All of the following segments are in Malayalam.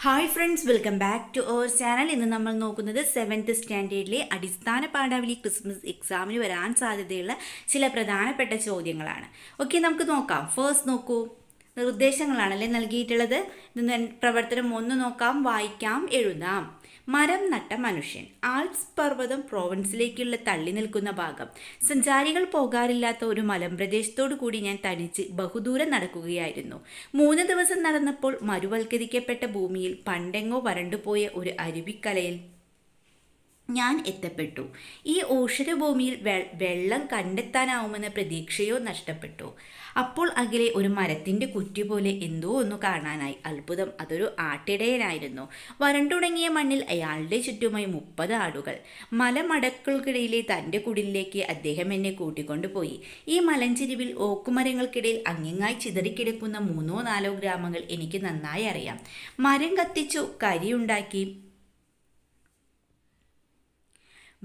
Hi friends, welcome back to our channel. ഇന്ന് നമ്മൾ നോക്കുന്നത് 7th സ്റ്റാൻഡേർഡിലെ അടിസ്ഥാന പാഠാവലി ക്രിസ്മസ് എക്സാമിന് വരാൻ സാധ്യതയുള്ള ചില പ്രധാനപ്പെട്ട ചോദ്യങ്ങളാണ്. ഓക്കെ, നമുക്ക് നോക്കാം. ഫസ്റ്റ് നോക്കൂ, നിർദ്ദേശങ്ങളാണല്ലേ നൽകിയിട്ടുള്ളത്. പ്രവർത്തനം 1 നോക്കാം. വായിക്കാം, എഴുതാം. മരം നട്ട മനുഷ്യൻ. ആൽപ്സ് പർവ്വതം പ്രോവിൻസിലേക്കുള്ള തള്ളി നിൽക്കുന്ന ഭാഗം. സഞ്ചാരികൾ പോകാറില്ലാത്ത ഒരു മലമ്പ്രദേശത്തോടു കൂടി ഞാൻ തനിച്ച് ബഹുദൂരം നടക്കുകയായിരുന്നു. 3 ദിവസം നടന്നപ്പോൾ മരുവൽക്കരിക്കപ്പെട്ട ഭൂമിയിൽ പണ്ടെങ്ങോ വരണ്ടുപോയ ഒരു അരുവിക്കലയിൽ ഞാൻ എത്തപ്പെട്ടു. ഈ ഊഷരഭൂമിയിൽ വെള്ളം കണ്ടെത്താനാവുമെന്ന പ്രതീക്ഷയോ നഷ്ടപ്പെട്ടു. അപ്പോൾ അകലെ ഒരു മരത്തിൻ്റെ കുറ്റി പോലെ എന്തോ ഒന്ന് കാണാനായി. അത്ഭുതം, അതൊരു ആട്ടിടയനായിരുന്നു. വരണ്ടുണങ്ങിയ മണ്ണിൽ അയാളുടെ ചുറ്റുമായി 30 ആടുകൾ. മലമടക്കുകൾക്കിടയിലെ തൻ്റെ കുടിലേക്ക് അദ്ദേഹം എന്നെ കൂട്ടിക്കൊണ്ടുപോയി. ഈ മലഞ്ചെരിവിൽ ഓക്കുമരങ്ങൾക്കിടയിൽ അങ്ങിങ്ങായി ചിതറിക്കിടക്കുന്ന 3-4 ഗ്രാമങ്ങൾ എനിക്ക് നന്നായി അറിയാം. മരം കത്തിച്ചു കരിയുണ്ടാക്കി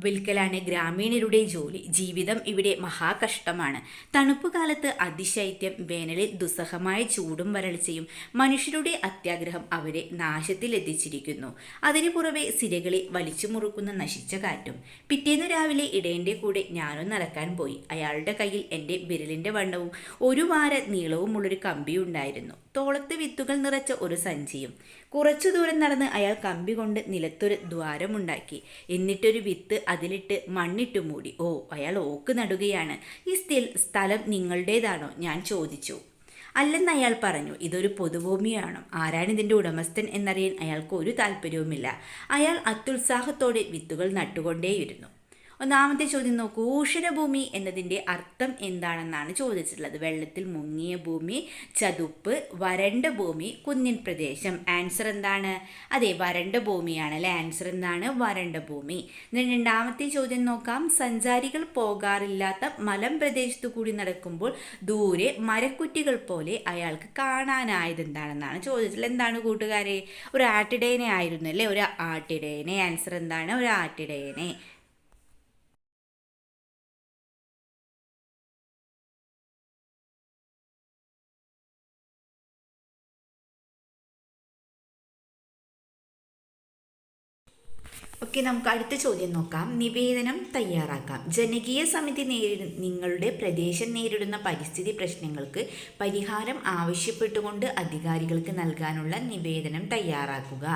വിൽക്കലാണ് ഗ്രാമീണരുടെ ജോലി. ജീവിതം ഇവിടെ മഹാകഷ്ടമാണ്. തണുപ്പുകാലത്ത് അതിശൈത്യം, വേനലിൽ ദുസ്സഹമായ ചൂടും വരൾച്ചയും മനുഷ്യരുടെ അത്യാഗ്രഹം അവരെ നാശത്തിലെത്തിച്ചിരിക്കുന്നു. അതിനു പുറമെ സിരകളെ വലിച്ചു മുറുക്കുന്ന നശിച്ച കാറ്റും. പിറ്റേന്നു രാവിലെ ഇടയൻ്റെ കൂടെ ഞാനും നടക്കാൻ പോയി. അയാളുടെ കയ്യിൽ എൻ്റെ വിരലിൻ്റെ വണ്ണവും 1 വാര നീളവുമുള്ളൊരു കമ്പിയുണ്ടായിരുന്നു. തോളത്ത് വിത്തുകൾ നിറച്ച ഒരു സഞ്ചിയും. കുറച്ചു ദൂരം നടന്ന് അയാൾ കമ്പി കൊണ്ട് നിലത്തൊരു ദ്വാരമുണ്ടാക്കി. എന്നിട്ടൊരു വിത്ത് അതിലിട്ട് മണ്ണിട്ടു മൂടി. ഓ, അയാൾ ഓക്ക് നടുകയാണ്. ഈ സ്ഥലം നിങ്ങളുടേതാണോ? ഞാൻ ചോദിച്ചു. അല്ലെന്ന് അയാൾ പറഞ്ഞു. ഇതൊരു പൊതുഭൂമിയാണ്. ആരാണിതിൻ്റെ ഉടമസ്ഥൻ എന്നറിയാൻ അയാൾക്ക് ഒരു താല്പര്യവുമില്ല. അയാൾ അത്യുത്സാഹത്തോടെ വിത്തുകൾ നട്ടുകൊണ്ടേയിരുന്നു. ഒന്നാമത്തെ ചോദ്യം നോക്കൂ. ഊഷരഭൂമി എന്നതിൻ്റെ അർത്ഥം എന്താണെന്നാണ് ചോദിച്ചിട്ടുള്ളത്. വെള്ളത്തിൽ മുങ്ങിയ ഭൂമി, ചതുപ്പ്, വരണ്ട ഭൂമി, കുന്നിൻ പ്രദേശം. ആൻസർ എന്താണ്? അതെ, വരണ്ട ഭൂമിയാണ് അല്ലേ. ആൻസർ എന്താണ്? വരണ്ട ഭൂമി. രണ്ടാമത്തെ ചോദ്യം നോക്കാം. സഞ്ചാരികൾ പോകാറില്ലാത്ത മലമ്പ്രദേശത്തു കൂടി നടക്കുമ്പോൾ ദൂരെ മരക്കുറ്റികൾ പോലെ അയാൾക്ക് കാണാനായത് എന്താണെന്നാണ് ചോദിച്ചിട്ടുള്ളത്. എന്താണ് കൂട്ടുകാരെ? ഒരു ആട്ടിടയനെ ആയിരുന്നു അല്ലേ. ഒരു ആട്ടിടയനെ. ആൻസർ എന്താണ്? ഒരു ആട്ടിടയനെ. ഓക്കെ, നമുക്ക് അടുത്ത ചോദ്യം നോക്കാം. നിവേദനം തയ്യാറാക്കാം. ജനകീയ സമിതി നിങ്ങളുടെ പ്രദേശം നേരിടുന്ന പരിസ്ഥിതി പ്രശ്നങ്ങൾക്ക് പരിഹാരം ആവശ്യപ്പെട്ടുകൊണ്ട് അധികാരികൾക്ക് നൽകാനുള്ള നിവേദനം തയ്യാറാക്കുക.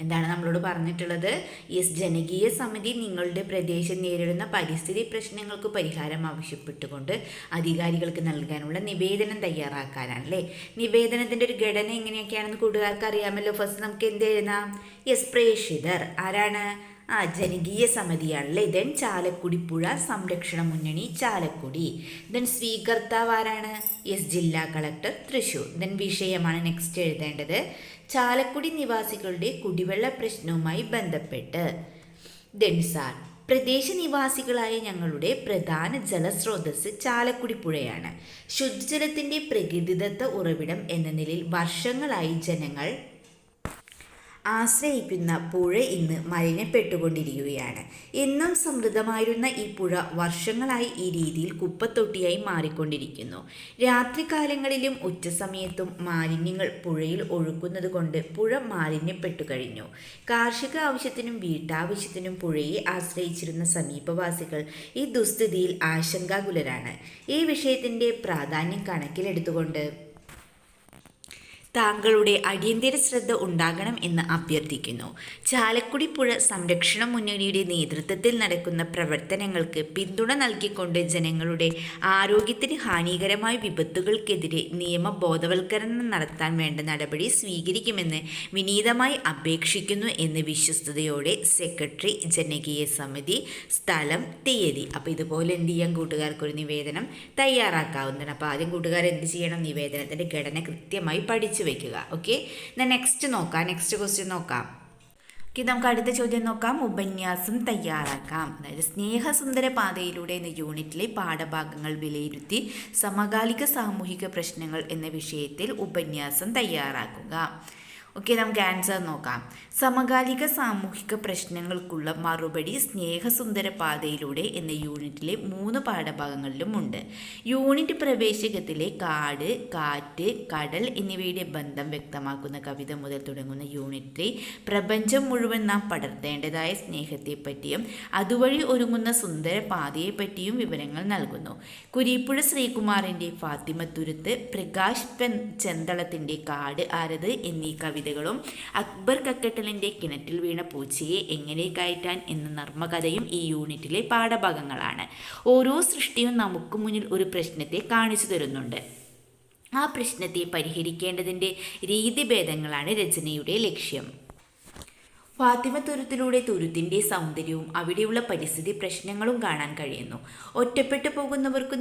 എന്താണ് നമ്മളോട് പറഞ്ഞിട്ടുള്ളത്? യെസ്, ജനകീയ സമിതി നിങ്ങളുടെ പ്രദേശം നേരിടുന്ന പരിസ്ഥിതി പ്രശ്നങ്ങൾക്ക് പരിഹാരം ആവശ്യപ്പെട്ടുകൊണ്ട് അധികാരികൾക്ക് നൽകാനുള്ള നിവേദനം തയ്യാറാക്കാനാണ് അല്ലേ. നിവേദനത്തിൻ്റെ ഒരു ഘടന എങ്ങനെയൊക്കെയാണെന്ന് കൂട്ടുകാർക്ക് അറിയാമല്ലോ. ഫസ്റ്റ് നമുക്ക് എന്ത് എഴുതാം? യെസ്, പ്രേക്ഷിതർ ആരാണ്? ജനകീയ സമിതിയാണല്ലേ. ദെൻ ചാലക്കുടി പുഴ സംരക്ഷണ മുന്നണി ചാലക്കുടി. ദെൻ സ്വീകർത്താവ് ആരാണ്? യെസ്, ജില്ലാ കളക്ടർ തൃശ്ശൂർ. ദെൻ വിഷയമാണ് നെക്സ്റ്റ് എഴുതേണ്ടത്. ചാലക്കുടി നിവാസികളുടെ കുടിവെള്ള പ്രശ്നവുമായി ബന്ധപ്പെട്ട്. ദെൻ സാർ, പ്രദേശനിവാസികളായ ഞങ്ങളുടെ പ്രധാന ജലസ്രോതസ് ചാലക്കുടി പുഴയാണ്. ശുദ്ധജലത്തിൻ്റെ പ്രകൃതിദത്ത ഉറവിടം എന്ന നിലയിൽ വർഷങ്ങളായി ജനങ്ങൾ ആശ്രയിക്കുന്ന പുഴ ഇന്ന് മലിനപ്പെട്ടുകൊണ്ടിരിക്കുകയാണ്. എന്നും സമൃദ്ധമായിരുന്ന ഈ പുഴ വർഷങ്ങളായി ഈ രീതിയിൽ കുപ്പത്തൊട്ടിയായി മാറിക്കൊണ്ടിരിക്കുന്നു. രാത്രികാലങ്ങളിലും ഉച്ചസമയത്തും മാലിന്യങ്ങൾ പുഴയിൽ ഒഴുക്കുന്നത് കൊണ്ട് പുഴ മാലിന്യപ്പെട്ടു കഴിഞ്ഞു. കാർഷിക ആവശ്യത്തിനും വീട്ടാവശ്യത്തിനും പുഴയെ ആശ്രയിച്ചിരുന്ന സമീപവാസികൾ ഈ ദുസ്ഥിതിയിൽ ആശങ്കാകുലരാണ്. ഈ വിഷയത്തിൻ്റെ പ്രാധാന്യം കണക്കിലെടുത്തുകൊണ്ട് താങ്കളുടെ അടിയന്തര ശ്രദ്ധ ഉണ്ടാകണം എന്ന് അഭ്യർത്ഥിക്കുന്നു. ചാലക്കുടി പുഴ സംരക്ഷണ മുന്നണിയുടെ നേതൃത്വത്തിൽ നടക്കുന്ന പ്രവർത്തനങ്ങൾക്ക് പിന്തുണ നൽകിക്കൊണ്ട് ജനങ്ങളുടെ ആരോഗ്യത്തിന് ഹാനികരമായ വിപത്തുകൾക്കെതിരെ നിയമബോധവൽക്കരണം നടത്താൻ വേണ്ട നടപടി സ്വീകരിക്കുമെന്ന് വിനീതമായി അപേക്ഷിക്കുന്നു എന്ന് വിശ്വസ്തയോടെ സെക്രട്ടറി, ജനകീയ സമിതി, സ്ഥലം, തീയതി. അപ്പോൾ ഇതുപോലെ എന്ത് ചെയ്യാൻ കൂട്ടുകാർക്കൊരു നിവേദനം തയ്യാറാക്കാവുന്നതാണ്. അപ്പോൾ ആദ്യം കൂട്ടുകാർ എന്ത് ചെയ്യണം? നിവേദനത്തിൻ്റെ ഘടന കൃത്യമായി പഠിച്ചു വെക്കുക. ഓക്കെ, നെക്സ്റ്റ് നോക്കാം. നെക്സ്റ്റ് ക്വസ്റ്റ്യൻ നോക്കാം. ഓക്കെ, നമുക്ക് അടുത്ത ചോദ്യം നോക്കാം. ഉപന്യാസം തയ്യാറാക്കാം. അതായത് സ്നേഹസുന്ദര പാതയിലൂടെ എന്ന യൂണിറ്റിലെ പാഠഭാഗങ്ങൾ വിലയിരുത്തി സമകാലിക സാമൂഹിക പ്രശ്നങ്ങൾ എന്ന വിഷയത്തിൽ ഉപന്യാസം തയ്യാറാക്കുക. ഓക്കെ, നമുക്ക് ആൻസർ നോക്കാം. സമകാലിക സാമൂഹിക പ്രശ്നങ്ങൾക്കുള്ള മറുപടി സ്നേഹസുന്ദര പാതയിലൂടെ എന്ന യൂണിറ്റിലെ 3 പാഠഭാഗങ്ങളിലും ഉണ്ട്. യൂണിറ്റ് പ്രവേശകത്തിലെ കാട്, കാറ്റ്, കടൽ എന്നിവയുടെ ബന്ധം വ്യക്തമാക്കുന്ന കവിത മുതൽ തുടങ്ങുന്ന യൂണിറ്റിൽ പ്രപഞ്ചം മുഴുവൻ നാം പടർത്തേണ്ടതായ സ്നേഹത്തെപ്പറ്റിയും അതുവഴി ഒരുങ്ങുന്ന സുന്ദര പാതയെപ്പറ്റിയും വിവരങ്ങൾ നൽകുന്നു. കുരീപ്പുഴ ശ്രീകുമാറിൻ്റെ ഫാത്തിമത്തുരുത്ത്, പ്രകാശ് ചെന്തളത്തിൻ്റെ കാട് ആരത് എന്നീ കവിതകളും അക്ബർ കക്കട്ടലിൻ്റെ കിണറ്റിൽ വീണ പൂച്ചയെ എങ്ങനെ കയറ്റാൻ എന്ന നർമ്മകഥയും ഈ യൂണിറ്റിലെ പാഠഭാഗങ്ങളാണ്. ഓരോ സൃഷ്ടിയും നമുക്ക് മുന്നിൽ ഒരു പ്രശ്നത്തെ കാണിച്ചു തരുന്നുണ്ട്. ആ പ്രശ്നത്തെ പരിഹരിക്കേണ്ടതിൻ്റെ രീതിഭേദങ്ങളാണ് രചനയുടെ ലക്ഷ്യം. ഫാത്തിമത്തുരുത്തിലൂടെ തുരുത്തിൻ്റെ സൗന്ദര്യവും അവിടെയുള്ള പരിസ്ഥിതി പ്രശ്നങ്ങളും കാണാൻ കഴിയുന്നു. ഒറ്റപ്പെട്ടു പോകുന്നവർക്ക്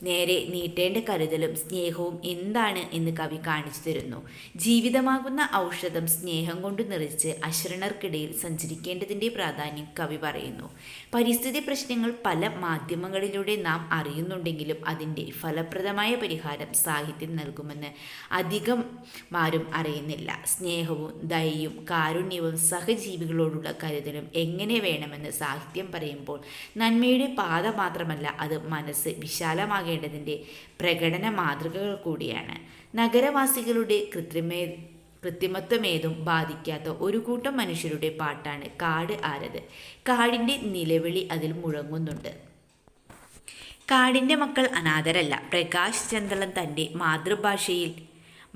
നേരെ നീട്ടേണ്ട കരുതലും സ്നേഹവും എന്താണ് എന്ന് കവി കാണിച്ചു തരുന്നു. ജീവിതമാകുന്ന ഔഷധം സ്നേഹം കൊണ്ട് നിറച്ച് അശരണർക്കിടയിൽ സഞ്ചരിക്കേണ്ടതിൻ്റെ പ്രാധാന്യം കവി പറയുന്നു. പരിസ്ഥിതി പ്രശ്നങ്ങൾ പല മാധ്യമങ്ങളിലൂടെ നാം അറിയുന്നുണ്ടെങ്കിലും അതിൻ്റെ ഫലപ്രദമായ പരിഹാരം സാഹിത്യം നൽകുമെന്ന് അധികം ആരും അറിയുന്നില്ല. സ്നേഹവും ദയയും കാരുണ്യവും സഹജീവികളോടുള്ള കരുതലും എങ്ങനെ വേണമെന്ന് സാഹിത്യം പറയുമ്പോൾ നന്മയുടെ പാത മാത്രമല്ല, അത് മനസ്സ് വിശാലമാകേണ്ടതിൻ്റെ പ്രകടന മാതൃകകൾ കൂടിയാണ്. നഗരവാസികളുടെ കൃത്രിമത്വമേതും ബാധിക്കാത്ത ഒരു കൂട്ടം മനുഷ്യരുടെ പാട്ടാണ് കാട് ആരത്. കാടിൻ്റെ നിലവിളി അതിൽ മുഴങ്ങുന്നുണ്ട്. കാടിൻ്റെ മക്കൾ അനാഥരല്ല. പ്രകാശ് ചെന്തളം തൻ്റെ മാതൃഭാഷയിൽ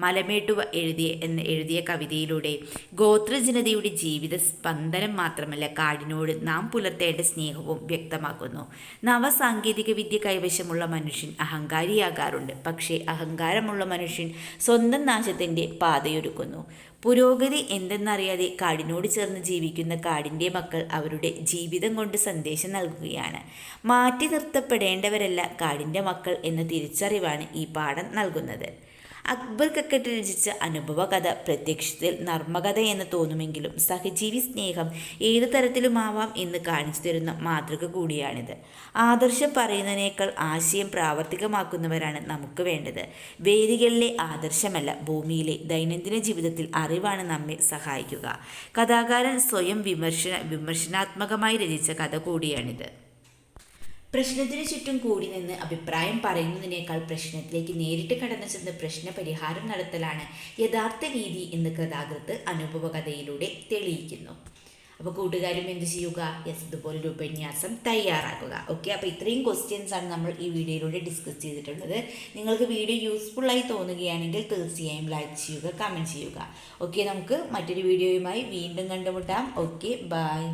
മലമേട്ടുവ എഴുതിയ കവിതയിലൂടെ ഗോത്രജനതയുടെ ജീവിത സ്പന്ദനം മാത്രമല്ല, കാടിനോട് നാം പുലർത്തേണ്ട സ്നേഹവും വ്യക്തമാക്കുന്നു. നവസാങ്കേതിക വിദ്യ കൈവശമുള്ള മനുഷ്യൻ അഹങ്കാരിയാകാറുണ്ട്. പക്ഷേ അഹങ്കാരമുള്ള മനുഷ്യൻ സ്വന്തം നാശത്തിൻ്റെ പാതയൊരുക്കുന്നു. പുരോഗതി എന്തെന്നറിയാതെ കാടിനോട് ചേർന്ന് ജീവിക്കുന്ന കാടിൻ്റെ മക്കൾ അവരുടെ ജീവിതം കൊണ്ട് സന്ദേശം നൽകുകയാണ്. മാറ്റി നിർത്തപ്പെടേണ്ടവരല്ല കാടിൻ്റെ മക്കൾ എന്ന തിരിച്ചറിവാണ് ഈ പാഠം നൽകുന്നത്. അക്ബർ കക്കട്ട് രചിച്ച അനുഭവ കഥ പ്രത്യക്ഷത്തിൽ നർമ്മകഥ എന്ന് തോന്നുമെങ്കിലും സഹജീവി സ്നേഹം ഏതു തരത്തിലുമാവാം എന്ന് കാണിച്ചു തരുന്ന മാതൃക കൂടിയാണിത്. ആദർശം പറയുന്നതിനേക്കാൾ ആശയം പ്രാവർത്തികമാക്കുന്നവരാണ് നമുക്ക് വേണ്ടത്. വേദികളിലെ ആദർശമല്ല, ഭൂമിയിലെ ദൈനംദിന ജീവിതത്തിൽ അറിവാണ് നമ്മെ സഹായിക്കുക. കഥാകാരൻ സ്വയം വിമർശനാത്മകമായി രചിച്ച കഥ കൂടിയാണിത്. പ്രശ്നത്തിന് ചുറ്റും കൂടി നിന്ന് അഭിപ്രായം പറയുന്നതിനേക്കാൾ പ്രശ്നത്തിലേക്ക് നേരിട്ട് കടന്നു ചെന്ന് പ്രശ്ന പരിഹാരം നടത്തലാണ് യഥാർത്ഥ രീതി എന്ന് കഥാകൃത്ത് അനുഭവകഥയിലൂടെ തെളിയിക്കുന്നു. അപ്പോൾ കൂട്ടുകാരും എന്ത് ചെയ്യുക? ഇതുപോലൊരു ഉപന്യാസം തയ്യാറാക്കുക. ഓക്കെ, അപ്പോൾ ഇത്രയും ക്വസ്റ്റ്യൻസാണ് നമ്മൾ ഈ വീഡിയോയിലൂടെ ഡിസ്കസ് ചെയ്തിട്ടുള്ളത്. നിങ്ങൾക്ക് വീഡിയോ യൂസ്ഫുള്ളായി തോന്നുകയാണെങ്കിൽ തീർച്ചയായും ലൈക്ക് ചെയ്യുക, കമൻറ്റ് ചെയ്യുക. ഓക്കെ, നമുക്ക് മറ്റൊരു വീഡിയോയുമായി വീണ്ടും കണ്ടുമുട്ടാം. Okay, by.